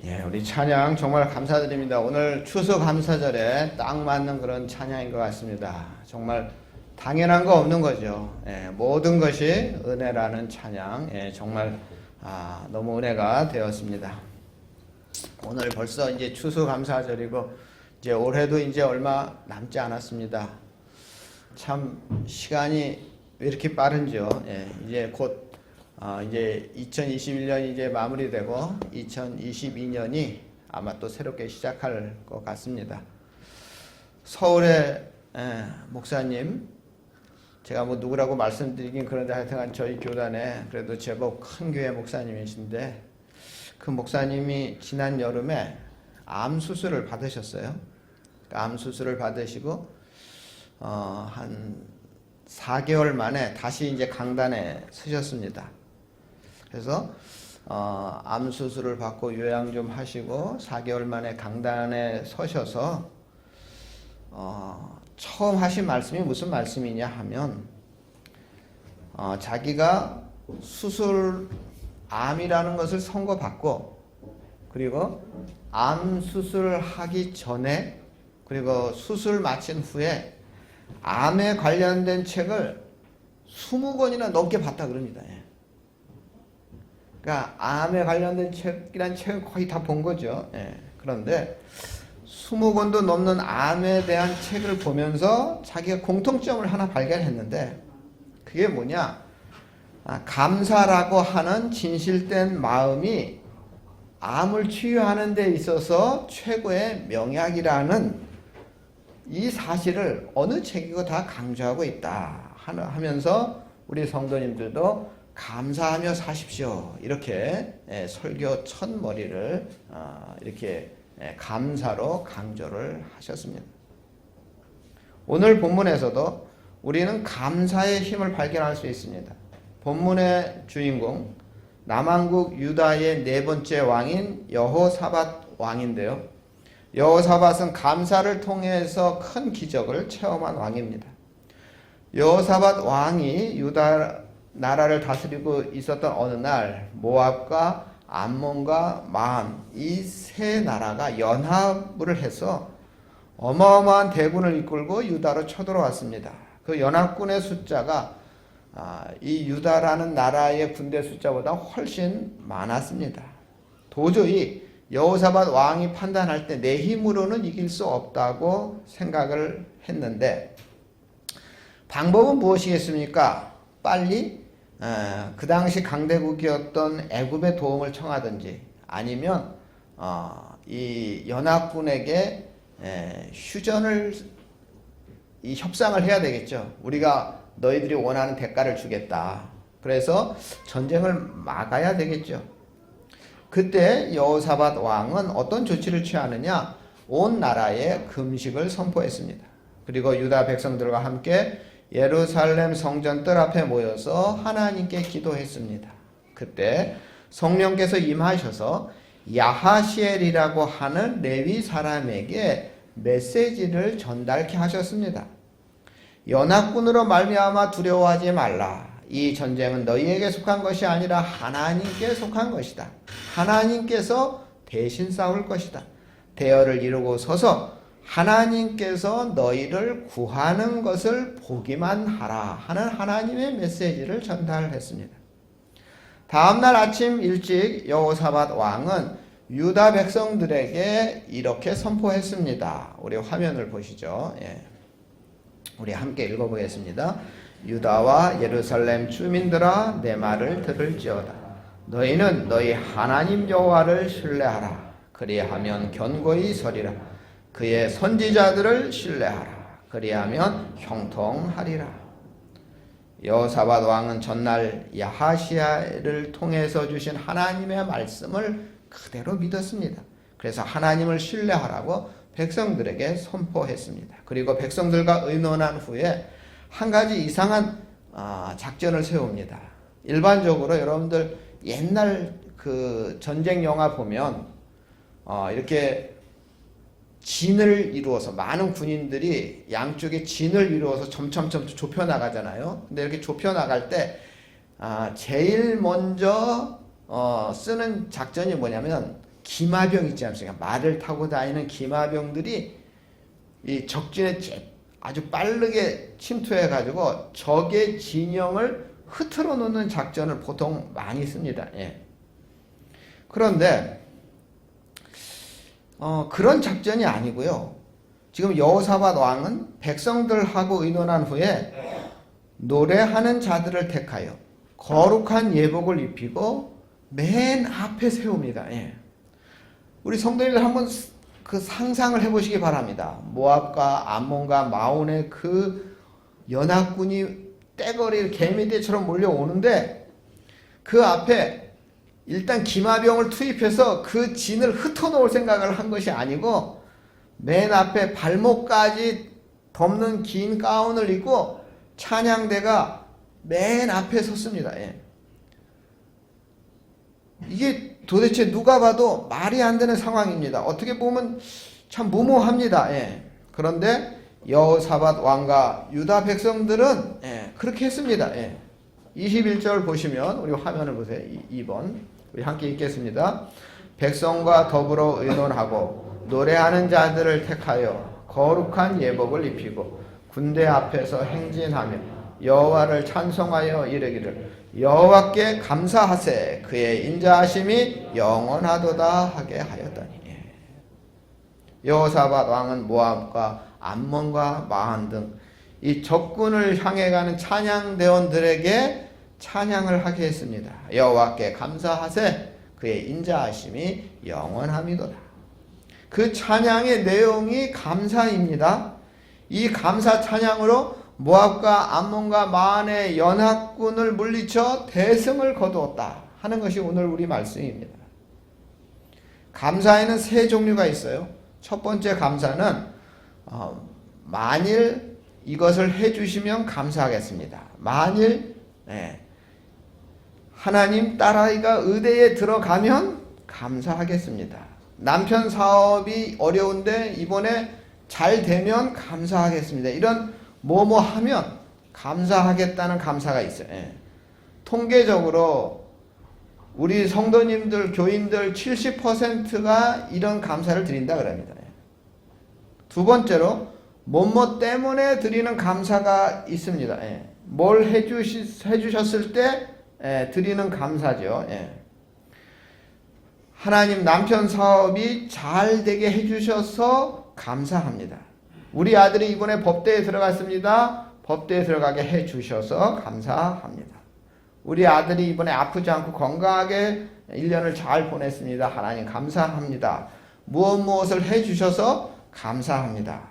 예, 우리 찬양 정말 감사드립니다. 오늘 추수감사절에 딱 맞는 그런 찬양인 것 같습니다. 정말 당연한 거 없는 거죠. 예, 모든 것이 은혜라는 찬양, 예, 정말 너무 은혜가 되었습니다. 오늘 벌써 이제 추수감사절이고 이제 올해도 이제 얼마 남지 않았습니다. 참 시간이 왜 이렇게 빠른지요. 예, 이제 곧 이제 2021년이 이제 마무리되고 2022년이 아마 또 새롭게 시작할 것 같습니다. 서울의 목사님, 제가 뭐 누구라고 말씀드리긴 그런데 하여튼 저희 교단에 그래도 제법 큰 교회 목사님이신데 그 목사님이 지난 여름에 암 수술을 받으셨어요. 암 수술을 받으시고 한 4개월 만에 다시 이제 강단에 서셨습니다. 그래서 암 수술을 받고 요양 좀 하시고 4개월 만에 강단에 서셔서 처음 하신 말씀이 무슨 말씀이냐 하면 자기가 암이라는 것을 선고받고 그리고 암 수술하기 전에 그리고 수술 마친 후에 암에 관련된 책을 20권이나 넘게 봤다 그럽니다. 그러니까 암에 관련된 책이란 책은 거의 다 본 거죠. 그런데 20권도 넘는 암에 대한 책을 보면서 자기가 공통점을 하나 발견했는데 그게 뭐냐? 감사라고 하는 진실된 마음이 암을 치유하는 데 있어서 최고의 명약이라는 이 사실을 어느 책이고 다 강조하고 있다 하면서 우리 성도님들도 감사하며 사십시오. 이렇게 설교 첫 머리를 이렇게 감사로 강조를 하셨습니다. 오늘 본문에서도 우리는 감사의 힘을 발견할 수 있습니다. 본문의 주인공 남왕국 유다의 네 번째 왕인 여호사밧 왕인데요. 여호사밧은 감사를 통해서 큰 기적을 체험한 왕입니다. 여호사밧 왕이 유다 나라를 다스리고 있었던 어느 날 모압과 암몬과 마암 이 세 나라가 연합을 해서 어마어마한 대군을 이끌고 유다로 쳐들어왔습니다. 그 연합군의 숫자가 이 유다라는 나라의 군대 숫자보다 훨씬 많았습니다. 도저히 여호사밧 왕이 판단할 때 내 힘으로는 이길 수 없다고 생각을 했는데 방법은 무엇이겠습니까? 빨리 그 당시 강대국이었던 애굽의 도움을 청하든지 아니면 이 연합군에게 협상을 해야 되겠죠. 우리가 너희들이 원하는 대가를 주겠다. 그래서 전쟁을 막아야 되겠죠. 그때 여호사밧 왕은 어떤 조치를 취하느냐? 온 나라에 금식을 선포했습니다. 그리고 유다 백성들과 함께 예루살렘 성전 뜰 앞에 모여서 하나님께 기도했습니다. 그때 성령께서 임하셔서 야하시엘이라고 하는 레위 사람에게 메시지를 전달케 하셨습니다. 연합군으로 말미암아 두려워하지 말라. 이 전쟁은 너희에게 속한 것이 아니라 하나님께 속한 것이다. 하나님께서 대신 싸울 것이다. 대열을 이루고 서서 하나님께서 너희를 구하는 것을 보기만 하라 하는 하나님의 메시지를 전달했습니다. 다음날 아침 일찍 여호사밧 왕은 유다 백성들에게 이렇게 선포했습니다. 우리 화면을 보시죠. 우리 함께 읽어보겠습니다. 유다와 예루살렘 주민들아 내 말을 들을지어다. 너희는 너희 하나님 여호와를 신뢰하라. 그리하면 견고히 서리라. 그의 선지자들을 신뢰하라. 그리하면 형통하리라. 여호사밧 왕은 전날 야하시야를 통해서 주신 하나님의 말씀을 그대로 믿었습니다. 그래서 하나님을 신뢰하라고 백성들에게 선포했습니다. 그리고 백성들과 의논한 후에 한 가지 이상한 작전을 세웁니다. 일반적으로 여러분들 옛날 그 전쟁 영화 보면 이렇게 진을 이루어서 많은 군인들이 양쪽에 진을 이루어서 점점 좁혀 나가잖아요. 근데 이렇게 좁혀 나갈 때 제일 먼저 쓰는 작전이 뭐냐면 기마병 있지 않습니까? 말을 타고 다니는 기마병들이 이 적진에 아주 빠르게 침투해가지고 적의 진영을 흐트러 놓는 작전을 보통 많이 씁니다. 예. 그런데 그런 작전이 아니고요. 지금 여호사밧 왕은 백성들하고 의논한 후에 노래하는 자들을 택하여 거룩한 예복을 입히고 맨 앞에 세웁니다. 예. 우리 성도님들 한번 그 상상을 해보시기 바랍니다. 모압과 암몬과 마온의 그 연합군이 떼거리 개미떼처럼 몰려오는데 그 앞에 일단 기마병을 투입해서 그 진을 흩어놓을 생각을 한 것이 아니고 맨 앞에 발목까지 덮는 긴 가운을 입고 찬양대가 맨 앞에 섰습니다. 예. 이게 도대체 누가 봐도 말이 안 되는 상황입니다. 어떻게 보면 참 무모합니다. 예. 그런데 여호사밧 왕과 유다 백성들은 그렇게 했습니다. 21절 보시면 우리 화면을 보세요. 2번 우리 함께 읽겠습니다. 백성과 더불어 의논하고 노래하는 자들을 택하여 거룩한 예복을 입히고 군대 앞에서 행진하며 여호와를 찬송하여 이르기를 여호와께 감사하세 그의 인자하심이 영원하도다 하게 하였더니. 여호사밧 왕은 모압과 암몬과 마한 등 이 적군을 향해 가는 찬양대원들에게 찬양을 하게 했습니다. 여호와께 감사하세 그의 인자하심이 영원함이도다. 그 찬양의 내용이 감사입니다. 이 감사 찬양으로 모압과 암몬과 마한의 연합군을 물리쳐 대승을 거두었다 하는 것이 오늘 우리 말씀입니다. 감사에는 세 종류가 있어요. 첫 번째 감사는 만일 이것을 해주시면 감사하겠습니다. 만일 하나님 딸아이가 의대에 들어가면 감사하겠습니다. 남편 사업이 어려운데 이번에 잘 되면 감사하겠습니다. 이런 뭐뭐 하면 감사하겠다는 감사가 있어요. 통계적으로 우리 성도님들, 교인들 70%가 이런 감사를 드린다 그럽니다. 두 번째로 뭐뭐 때문에 드리는 감사가 있습니다. 뭘 해주셨을 때 드리는 감사죠. 하나님 남편 사업이 잘 되게 해주셔서 감사합니다. 우리 아들이 이번에 법대에 들어갔습니다. 법대에 들어가게 해주셔서 감사합니다. 우리 아들이 이번에 아프지 않고 건강하게 1년을 잘 보냈습니다. 하나님 감사합니다. 무엇을 해주셔서 감사합니다.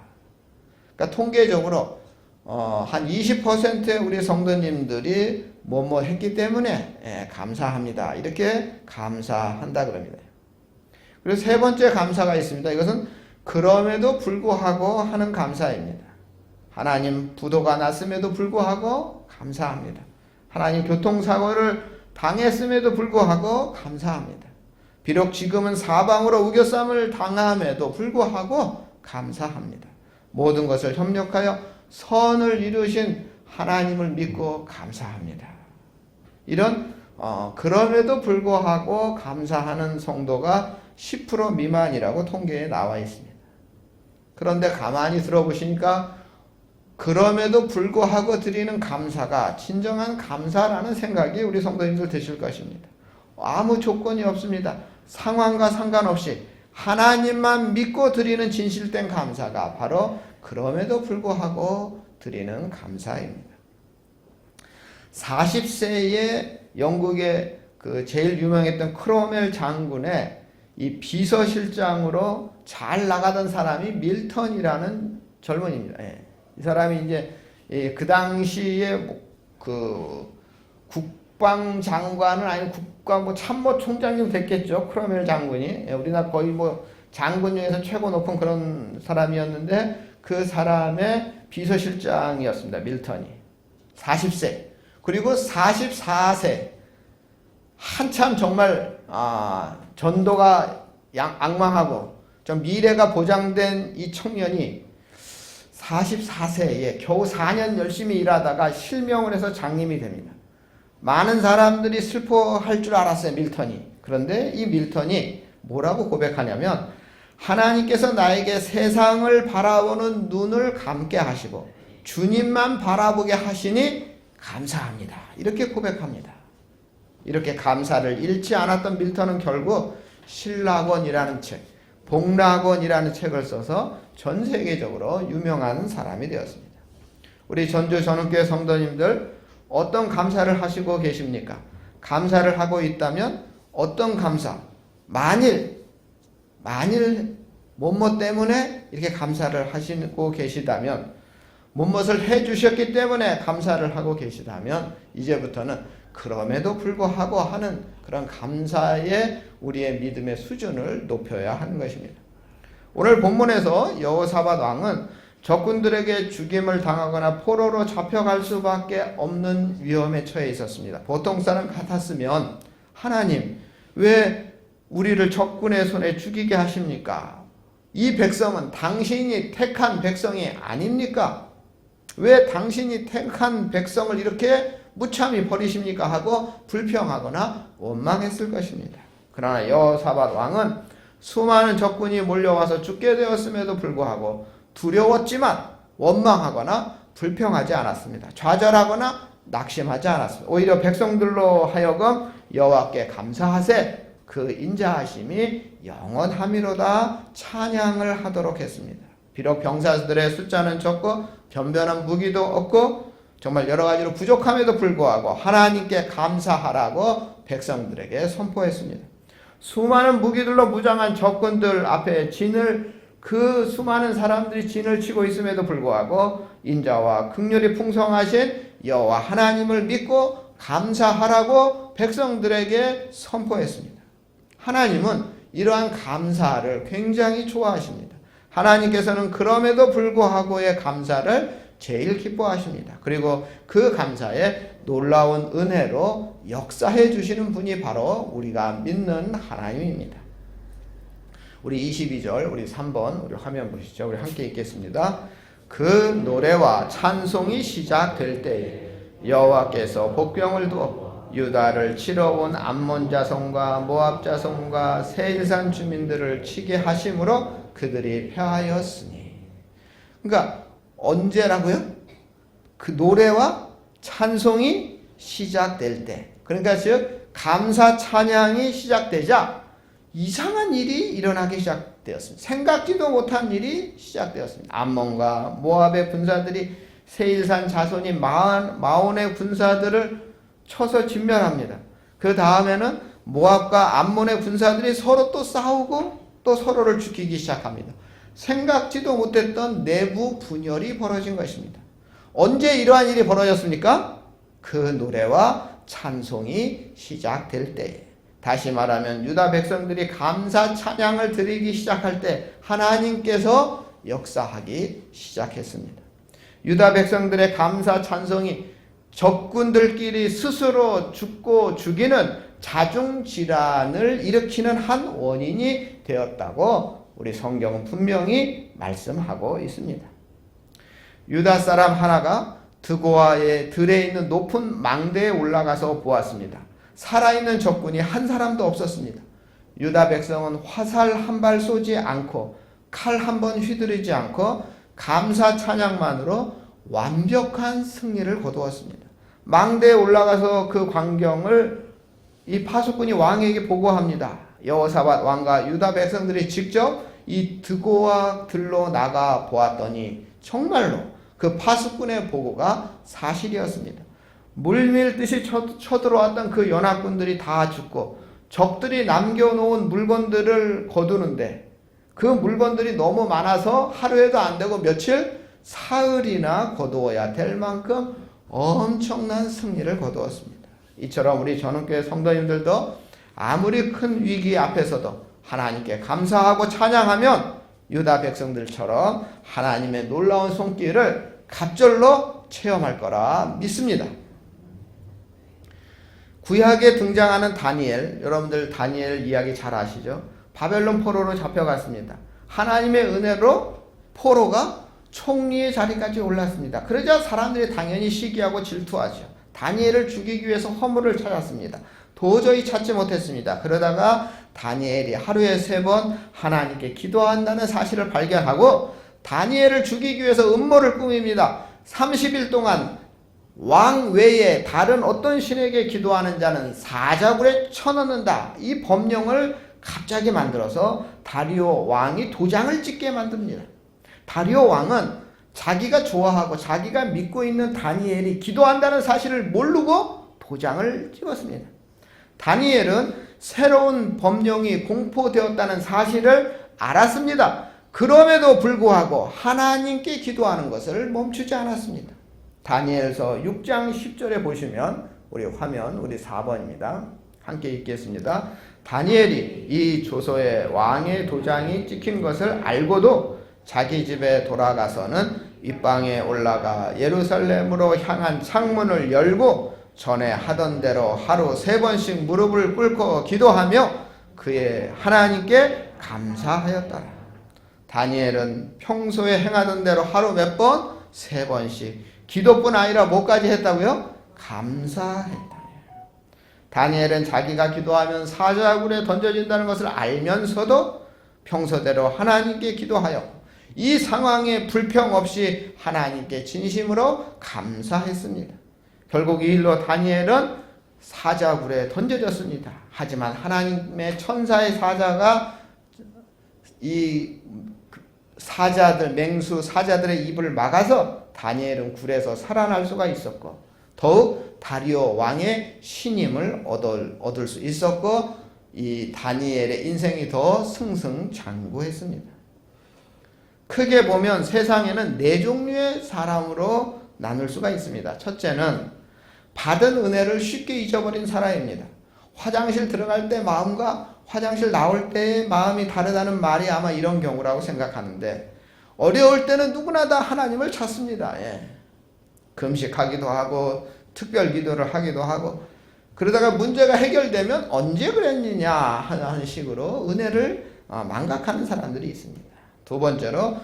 그러니까 통계적으로 한 20%의 우리 성도님들이 뭐뭐 했기 때문에 감사합니다. 이렇게 감사한다 그럽니다. 그리고 세 번째 감사가 있습니다. 이것은 그럼에도 불구하고 하는 감사입니다. 하나님 부도가 났음에도 불구하고 감사합니다. 하나님 교통사고를 당했음에도 불구하고 감사합니다. 비록 지금은 사방으로 우겨쌈을 당함에도 불구하고 감사합니다. 모든 것을 협력하여 선을 이루신 하나님을 믿고 감사합니다. 이런 그럼에도 불구하고 감사하는 성도가 10% 미만이라고 통계에 나와 있습니다. 그런데 가만히 들어보시니까 그럼에도 불구하고 드리는 감사가 진정한 감사라는 생각이 우리 성도님들 드실 것입니다. 아무 조건이 없습니다. 상황과 상관없이 하나님만 믿고 드리는 진실된 감사가 바로 그럼에도 불구하고 드리는 감사입니다. 40세에 영국의 그 제일 유명했던 크로멜 장군의 이 비서실장으로 잘 나가던 사람이 밀턴이라는 젊은입니다. 이 사람이 이제 그 당시에 그 국방장관은 아니고 국방부 참모총장이 됐겠죠. 크로멜 장군이 우리나라 거의 뭐 장군 중에서 최고 높은 그런 사람이었는데 그 사람의 비서실장이었습니다. 밀턴이 40세 그리고 44세 한참 정말 전도가 악망하고 좀 미래가 보장된 이 청년이 44세에 겨우 4년 열심히 일하다가 실명을 해서 장님이 됩니다. 많은 사람들이 슬퍼할 줄 알았어요. 밀턴이. 그런데 이 밀턴이 뭐라고 고백하냐면 하나님께서 나에게 세상을 바라보는 눈을 감게 하시고 주님만 바라보게 하시니 감사합니다. 이렇게 고백합니다. 이렇게 감사를 잃지 않았던 밀턴은 결국 신락원이라는 책, 복락원이라는 책을 써서 전 세계적으로 유명한 사람이 되었습니다. 우리 전주 전원교회 성도님들 어떤 감사를 하시고 계십니까? 감사를 하고 있다면 어떤 감사? 만일 뭐뭐 때문에 이렇게 감사를 하시고 계시다면, 무엇을 해주셨기 때문에 감사를 하고 계시다면 이제부터는 그럼에도 불구하고 하는 그런 감사의 우리의 믿음의 수준을 높여야 하는 것입니다. 오늘 본문에서 여호사밧 왕은 적군들에게 죽임을 당하거나 포로로 잡혀갈 수밖에 없는 위험에 처해 있었습니다. 보통 사람 같았으면 하나님 왜 우리를 적군의 손에 죽이게 하십니까? 이 백성은 당신이 택한 백성이 아닙니까? 왜 당신이 택한 백성을 이렇게 무참히 버리십니까? 하고 불평하거나 원망했을 것입니다. 그러나 여호사밧 왕은 수많은 적군이 몰려와서 죽게 되었음에도 불구하고 두려웠지만 원망하거나 불평하지 않았습니다. 좌절하거나 낙심하지 않았습니다. 오히려 백성들로 하여금 여호와께 감사하세, 그 인자하심이 영원함이로다 찬양을 하도록 했습니다. 비록 병사들의 숫자는 적고 변변한 무기도 없고 정말 여러 가지로 부족함에도 불구하고 하나님께 감사하라고 백성들에게 선포했습니다. 수많은 무기들로 무장한 적군들 앞에 그 수많은 사람들이 진을 치고 있음에도 불구하고 인자와 긍휼이 풍성하신 여호와 하나님을 믿고 감사하라고 백성들에게 선포했습니다. 하나님은 이러한 감사를 굉장히 좋아하십니다. 하나님께서는 그럼에도 불구하고의 감사를 제일 기뻐하십니다. 그리고 그 감사에 놀라운 은혜로 역사해 주시는 분이 바로 우리가 믿는 하나님입니다. 우리 22절, 우리 3번, 우리 화면 보시죠. 우리 함께 읽겠습니다. 그 노래와 찬송이 시작될 때에 여호와께서 복병을 두어 유다를 치러 온 암몬 자손과 모압 자손과 세일산 주민들을 치게 하심으로 그들이 패하였으니. 그러니까 언제라고요? 그 노래와 찬송이 시작될 때, 그러니까 즉 감사 찬양이 시작되자 이상한 일이 일어나기 시작되었습니다. 생각지도 못한 일이 시작되었습니다. 암몬과 모압의 군사들이 세일산 자손이 마온의 군사들을 쳐서 진멸합니다. 그 다음에는 모압과 암몬의 군사들이 서로 또 싸우고 또 서로를 죽이기 시작합니다. 생각지도 못했던 내부 분열이 벌어진 것입니다. 언제 이러한 일이 벌어졌습니까? 그 노래와 찬송이 시작될 때에. 다시 말하면 유다 백성들이 감사 찬양을 드리기 시작할 때 하나님께서 역사하기 시작했습니다. 유다 백성들의 감사 찬송이 적군들끼리 스스로 죽고 죽이는 자중질환을 일으키는 한 원인이 되었다고 우리 성경은 분명히 말씀하고 있습니다. 유다 사람 하나가 드고아의 들에 있는 높은 망대에 올라가서 보았습니다. 살아있는 적군이 한 사람도 없었습니다. 유다 백성은 화살 한 발 쏘지 않고 칼 한 번 휘두르지 않고 감사 찬양만으로 완벽한 승리를 거두었습니다. 망대에 올라가서 그 광경을 이 파수꾼이 왕에게 보고합니다. 여호사밧 왕과 유다 백성들이 직접 이 드고아 들로 나가 보았더니 정말로 그 파수꾼의 보고가 사실이었습니다. 물밀듯이 쳐들어왔던 그 연합군들이 다 죽고 적들이 남겨놓은 물건들을 거두는데 그 물건들이 너무 많아서 하루에도 안 되고 며칠, 사흘이나 거두어야 될 만큼 엄청난 승리를 거두었습니다. 이처럼 우리 전원교회 성도님들도 아무리 큰 위기 앞에서도 하나님께 감사하고 찬양하면 유다 백성들처럼 하나님의 놀라운 손길을 갑절로 체험할 거라 믿습니다. 구약에 등장하는 다니엘, 여러분들 다니엘 이야기 잘 아시죠? 바벨론 포로로 잡혀갔습니다. 하나님의 은혜로 포로가 총리의 자리까지 올랐습니다. 그러자 사람들이 당연히 시기하고 질투하죠. 다니엘을 죽이기 위해서 허물을 찾았습니다. 도저히 찾지 못했습니다. 그러다가 다니엘이 하루에 3번 하나님께 기도한다는 사실을 발견하고 다니엘을 죽이기 위해서 음모를 꾸밉니다. 30일 동안 왕 외에 다른 어떤 신에게 기도하는 자는 사자굴에 쳐넣는다. 이 법령을 갑자기 만들어서 다리오 왕이 도장을 찍게 만듭니다. 다리오 왕은 자기가 좋아하고 자기가 믿고 있는 다니엘이 기도한다는 사실을 모르고 도장을 찍었습니다. 다니엘은 새로운 법령이 공포되었다는 사실을 알았습니다. 그럼에도 불구하고 하나님께 기도하는 것을 멈추지 않았습니다. 다니엘서 6장 10절에 보시면 우리 화면 우리 4번입니다. 함께 읽겠습니다. 다니엘이 이 조서에 왕의 도장이 찍힌 것을 알고도 자기 집에 돌아가서는 윗방에 올라가 예루살렘으로 향한 창문을 열고 전에 하던 대로 하루 3번씩 무릎을 꿇고 기도하며 그의 하나님께 감사하였더라. 다니엘은 평소에 행하던 대로 하루 몇 번? 3번씩 기도뿐 아니라 뭐까지 했다고요? 감사했다. 다니엘은 자기가 기도하면 사자굴에 던져진다는 것을 알면서도 평소대로 하나님께 기도하여 이 상황에 불평 없이 하나님께 진심으로 감사했습니다. 결국 이 일로 다니엘은 사자굴에 던져졌습니다. 하지만 하나님의 천사의 사자가 이 사자들, 맹수 사자들의 입을 막아서 다니엘은 굴에서 살아날 수가 있었고 더욱 다리오 왕의 신임을 얻을 수 있었고 이 다니엘의 인생이 더 승승장구했습니다. 크게 보면 세상에는 4종류의 사람으로 나눌 수가 있습니다. 첫째는 받은 은혜를 쉽게 잊어버린 사람입니다. 화장실 들어갈 때 마음과 화장실 나올 때의 마음이 다르다는 말이 아마 이런 경우라고 생각하는데 어려울 때는 누구나 다 하나님을 찾습니다. 금식하기도 하고 특별 기도를 하기도 하고 그러다가 문제가 해결되면 언제 그랬느냐 하는 식으로 은혜를 망각하는 사람들이 있습니다. 두 번째로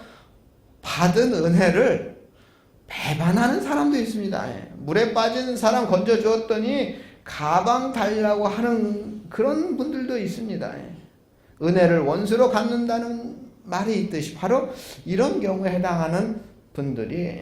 받은 은혜를 배반하는 사람도 있습니다. 물에 빠진 사람 건져주었더니 가방 달라고 하는 그런 분들도 있습니다. 은혜를 원수로 갚는다는 말이 있듯이 바로 이런 경우에 해당하는 분들이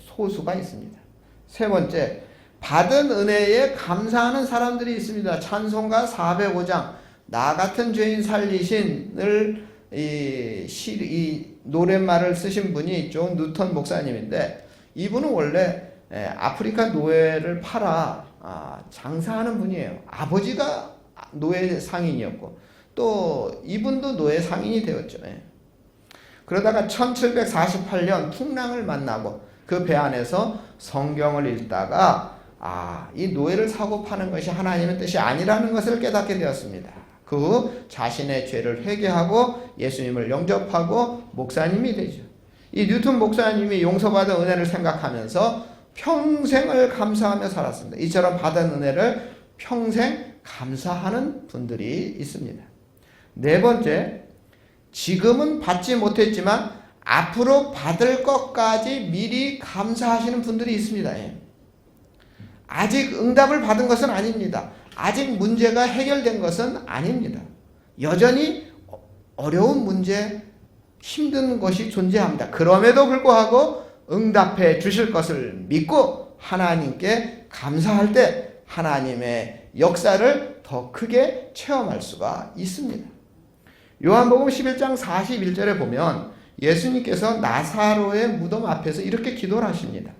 소수가 있습니다. 세 번째, 받은 은혜에 감사하는 사람들이 있습니다. 찬송가 405장 나 같은 죄인 살리신을 이 노랫말을 쓰신 분이 존 뉴턴 목사님인데 이분은 원래 아프리카 노예를 팔아 장사하는 분이에요. 아버지가 노예 상인이었고 또 이분도 노예 상인이 되었죠. 그러다가 1748년 풍랑을 만나고 그 배 안에서 성경을 읽다가 이 노예를 사고 파는 것이 하나님의 뜻이 아니라는 것을 깨닫게 되었습니다. 그 후 자신의 죄를 회개하고 예수님을 영접하고 목사님이 되죠. 이 뉴턴 목사님이 용서받은 은혜를 생각하면서 평생을 감사하며 살았습니다. 이처럼 받은 은혜를 평생 감사하는 분들이 있습니다. 네 번째, 지금은 받지 못했지만 앞으로 받을 것까지 미리 감사하시는 분들이 있습니다. 아직 응답을 받은 것은 아닙니다. 아직 문제가 해결된 것은 아닙니다. 여전히 어려운 문제, 힘든 것이 존재합니다. 그럼에도 불구하고 응답해 주실 것을 믿고 하나님께 감사할 때 하나님의 역사를 더 크게 체험할 수가 있습니다. 요한복음 11장 41절에 보면 예수님께서 나사로의 무덤 앞에서 이렇게 기도를 하십니다.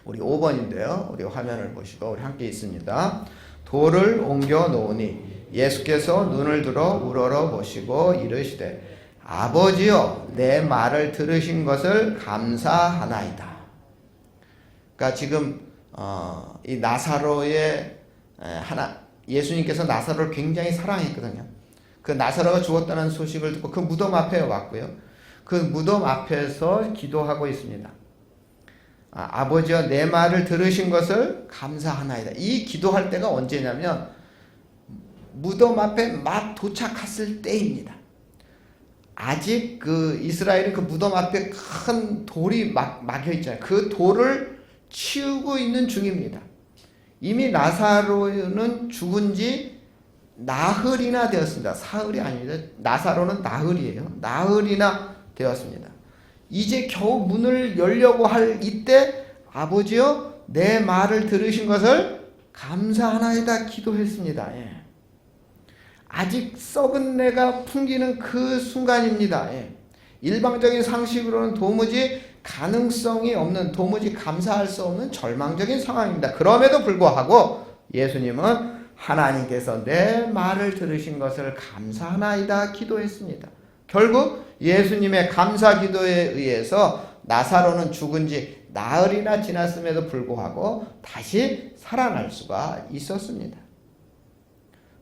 우리 5번인데요. 우리 화면을 보시고 우리 함께 있습니다. 돌을 옮겨 놓으니 예수께서 눈을 들어 우러러 보시고 이르시되 아버지여 내 말을 들으신 것을 감사하나이다. 그러니까 지금 이 나사로의 예수님께서 나사로를 굉장히 사랑했거든요. 그 나사로가 죽었다는 소식을 듣고 그 무덤 앞에 왔고요. 그 무덤 앞에서 기도하고 있습니다. 아버지여 내 말을 들으신 것을 감사하나이다. 이 기도할 때가 언제냐면 무덤 앞에 막 도착했을 때입니다. 아직 그 이스라엘은 그 무덤 앞에 큰 돌이 막혀 있잖아요. 그 돌을 치우고 있는 중입니다. 이미 나사로는 죽은 지 나흘이나 되었습니다. 사흘이 아닙니다. 나사로는 나흘이에요. 나흘이나 되었습니다. 이제 겨우 문을 열려고 할 이때 아버지여 내 말을 들으신 것을 감사하나이다 기도했습니다. 예. 아직 썩은 내가 풍기는 그 순간입니다. 예. 일방적인 상식으로는 도무지 가능성이 없는, 도무지 감사할 수 없는 절망적인 상황입니다. 그럼에도 불구하고 예수님은 하나님께서 내 말을 들으신 것을 감사하나이다 기도했습니다. 결국 예수님의 감사 기도에 의해서 나사로는 죽은 지 나흘이나 지났음에도 불구하고 다시 살아날 수가 있었습니다.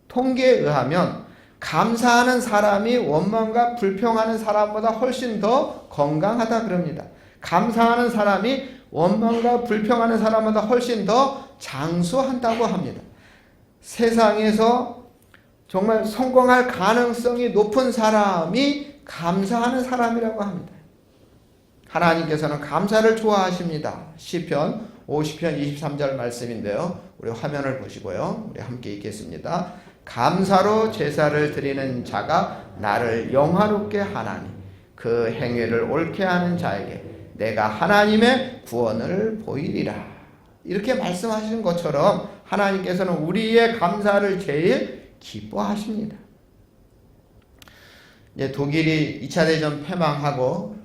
통계에 의하면 감사하는 사람이 원망과 불평하는 사람보다 훨씬 더 건강하다 그럽니다. 감사하는 사람이 원망과 불평하는 사람보다 훨씬 더 장수한다고 합니다. 세상에서 정말 성공할 가능성이 높은 사람이 감사하는 사람이라고 합니다. 하나님께서는 감사를 좋아하십니다. 시편 50편 23절 말씀인데요. 우리 화면을 보시고요. 우리 함께 읽겠습니다. 감사로 제사를 드리는 자가 나를 영화롭게 하나니 그 행위를 옳게 하는 자에게 내가 하나님의 구원을 보이리라. 이렇게 말씀하시는 것처럼 하나님께서는 우리의 감사를 제일 기뻐하십니다. 이제 독일이 2차 대전 패망하고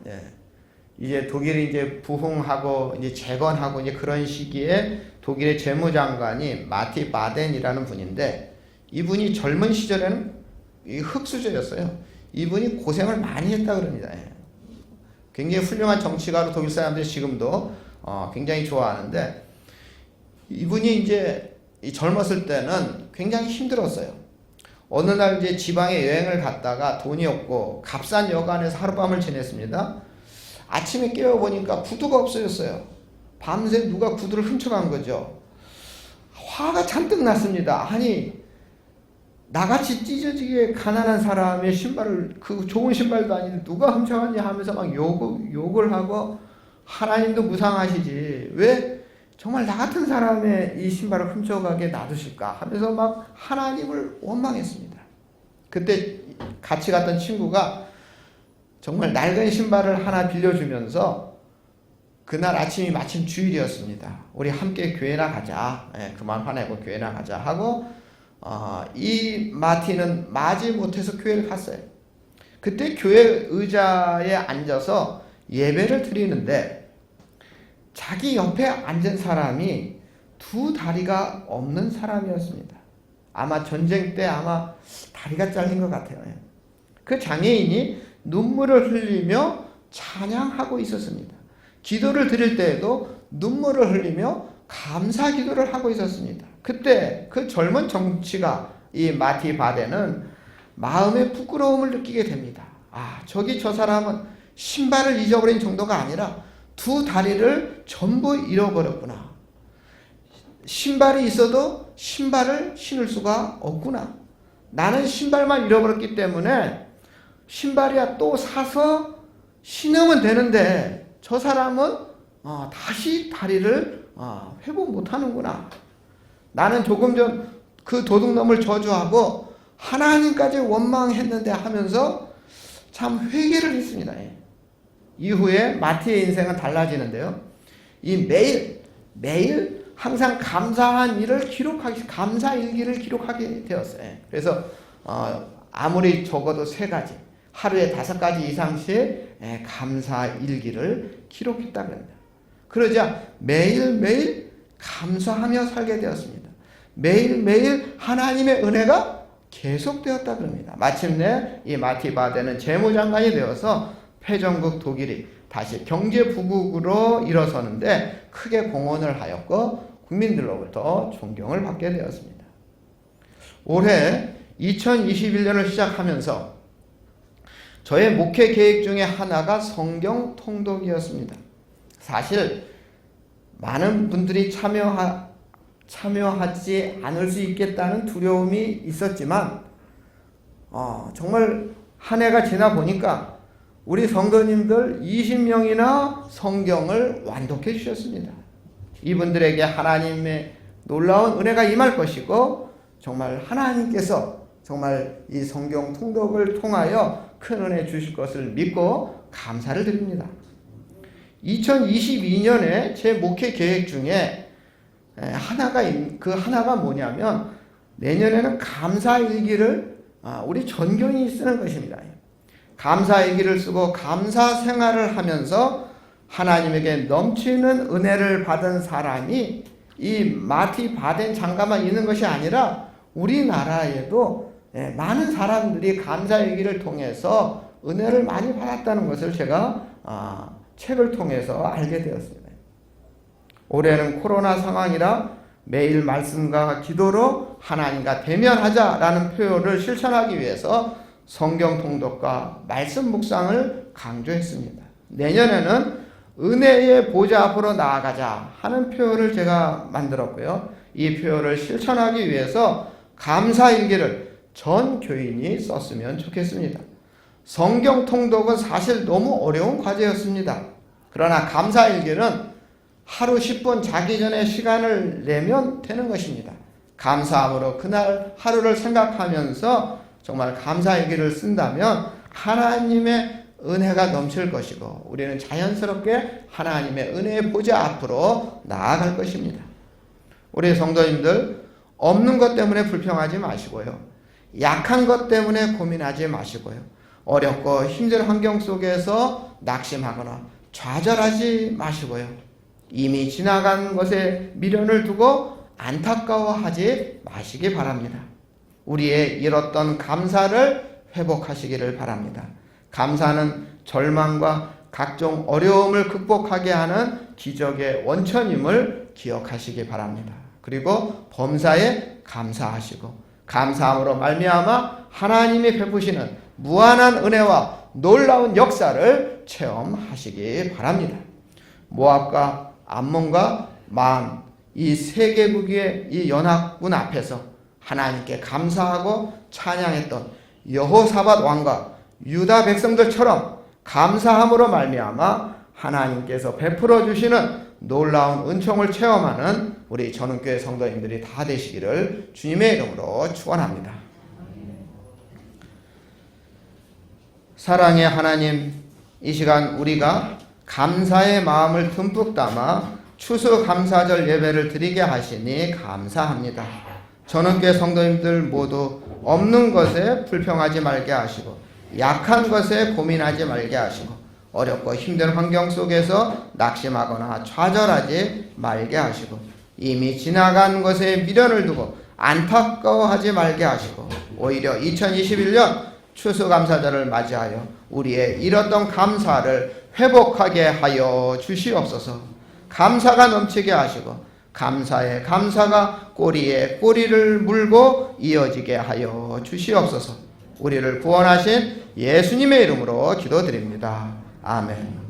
이제 독일이 이제 부흥하고 이제 재건하고 이제 그런 시기에 독일의 재무장관이 마티 바덴이라는 분인데 이분이 젊은 시절에는 흑수저였어요. 이분이 고생을 많이 했다 그럽니다. 굉장히 훌륭한 정치가로 독일 사람들이 지금도 굉장히 좋아하는데 이분이 이제 젊었을 때는 굉장히 힘들었어요. 어느 날 이제 지방에 여행을 갔다가 돈이 없고 값싼 여관에서 하룻밤을 지냈습니다. 아침에 깨어보니까 구두가 없어졌어요. 밤새 누가 구두를 훔쳐간 거죠. 화가 잔뜩 났습니다. 아니 나같이 찢어지게 가난한 사람의 신발을, 그 좋은 신발도 아닌데 누가 훔쳐갔냐 하면서 막 욕을 하고 하나님도 무상하시지 왜 정말 나 같은 사람의 이 신발을 훔쳐가게 놔두실까 하면서 막 하나님을 원망했습니다. 그때 같이 갔던 친구가 정말 낡은 신발을 하나 빌려주면서 그날 아침이 마침 주일이었습니다. 우리 함께 교회나 가자. 그만 화내고 교회나 가자 하고 이 마티는 마지 못해서 교회를 갔어요. 그때 교회 의자에 앉아서 예배를 드리는데 자기 옆에 앉은 사람이 두 다리가 없는 사람이었습니다. 아마 전쟁 때 아마 다리가 잘린 것 같아요. 그 장애인이 눈물을 흘리며 찬양하고 있었습니다. 기도를 드릴 때에도 눈물을 흘리며 감사 기도를 하고 있었습니다. 그때 그 젊은 정치가 이 마티 바덴은 마음의 부끄러움을 느끼게 됩니다. 저기 저 사람은 신발을 잊어버린 정도가 아니라 두 다리를 전부 잃어버렸구나. 신발이 있어도 신발을 신을 수가 없구나. 나는 신발만 잃어버렸기 때문에 신발이야 또 사서 신으면 되는데 저 사람은 다시 다리를 회복 못하는구나. 나는 조금 전 그 도둑놈을 저주하고 하나님까지 원망했는데 하면서 참 회개를 했습니다. 이후에 마티의 인생은 달라지는데요. 이 매일 항상 감사한 일을 감사 일기를 기록하게 되었어요. 그래서 아무리 적어도 3가지, 하루에 5가지 이상씩 감사 일기를 기록했다고 합니다. 그러자 매일매일 감사하며 살게 되었습니다. 매일매일 하나님의 은혜가 계속되었다고 합니다. 마침내 이 마티 바덴은 재무장관이 되어서 패전국 독일이 다시 경제 부국으로 일어서는데 크게 공헌을 하였고 국민들로부터 존경을 받게 되었습니다. 올해 2021년을 시작하면서 저의 목회 계획 중에 하나가 성경 통독이었습니다. 사실 많은 분들이 참여하지 않을 수 있겠다는 두려움이 있었지만 정말 한 해가 지나 보니까 우리 성도님들 20명이나 성경을 완독해 주셨습니다. 이분들에게 하나님의 놀라운 은혜가 임할 것이고 정말 하나님께서 정말 이 성경 통독을 통하여 큰 은혜 주실 것을 믿고 감사를 드립니다. 2022년에 제 목회 계획 중에 하나가 뭐냐면 내년에는 감사일기를 우리 전교인이 쓰는 것입니다. 감사일기를 쓰고 감사 생활을 하면서 하나님에게 넘치는 은혜를 받은 사람이 이 마티 바덴 장가만 있는 것이 아니라 우리나라에도 많은 사람들이 감사일기를 통해서 은혜를 많이 받았다는 것을 제가 책을 통해서 알게 되었습니다. 올해는 코로나 상황이라 매일 말씀과 기도로 하나님과 대면하자라는 표현을 실천하기 위해서 성경 통독과 말씀 묵상을 강조했습니다. 내년에는 은혜의 보좌 앞으로 나아가자 하는 표현을 제가 만들었고요. 이 표현을 실천하기 위해서 감사일기를 전 교인이 썼으면 좋겠습니다. 성경 통독은 사실 너무 어려운 과제였습니다. 그러나 감사일기는 하루 10분 자기 전에 시간을 내면 되는 것입니다. 감사함으로 그날 하루를 생각하면서 정말 감사일기를 쓴다면 하나님의 은혜가 넘칠 것이고 우리는 자연스럽게 하나님의 은혜의 보좌 앞으로 나아갈 것입니다. 우리 성도님들 없는 것 때문에 불평하지 마시고요. 약한 것 때문에 고민하지 마시고요. 어렵고 힘든 환경 속에서 낙심하거나 좌절하지 마시고요. 이미 지나간 것에 미련을 두고 안타까워하지 마시기 바랍니다. 우리의 잃었던 감사를 회복하시기를 바랍니다. 감사는 절망과 각종 어려움을 극복하게 하는 기적의 원천임을 기억하시기 바랍니다. 그리고 범사에 감사하시고 감사함으로 말미암아 하나님이 베푸시는 무한한 은혜와 놀라운 역사를 체험하시기 바랍니다. 모압과 암몬과 만 이 세 개국의 이 연합군 앞에서 하나님께 감사하고 찬양했던 여호사밧 왕과 유다 백성들처럼 감사함으로 말미암아 하나님께서 베풀어 주시는 놀라운 은총을 체험하는 우리 전은교회 성도님들이 다 되시기를 주님의 이름으로 축원합니다. 사랑의 하나님, 이 시간 우리가 감사의 마음을 듬뿍 담아 추수감사절 예배를 드리게 하시니 감사합니다. 전은교회 성도님들 모두 없는 것에 불평하지 말게 하시고 약한 것에 고민하지 말게 하시고 어렵고 힘든 환경 속에서 낙심하거나 좌절하지 말게 하시고 이미 지나간 것에 미련을 두고 안타까워하지 말게 하시고 오히려 2021년 추수감사절을 맞이하여 우리의 잃었던 감사를 회복하게 하여 주시옵소서. 감사가 넘치게 하시고 감사에 감사가 꼬리에 꼬리를 물고 이어지게 하여 주시옵소서. 우리를 구원하신 예수님의 이름으로 기도드립니다. 아멘.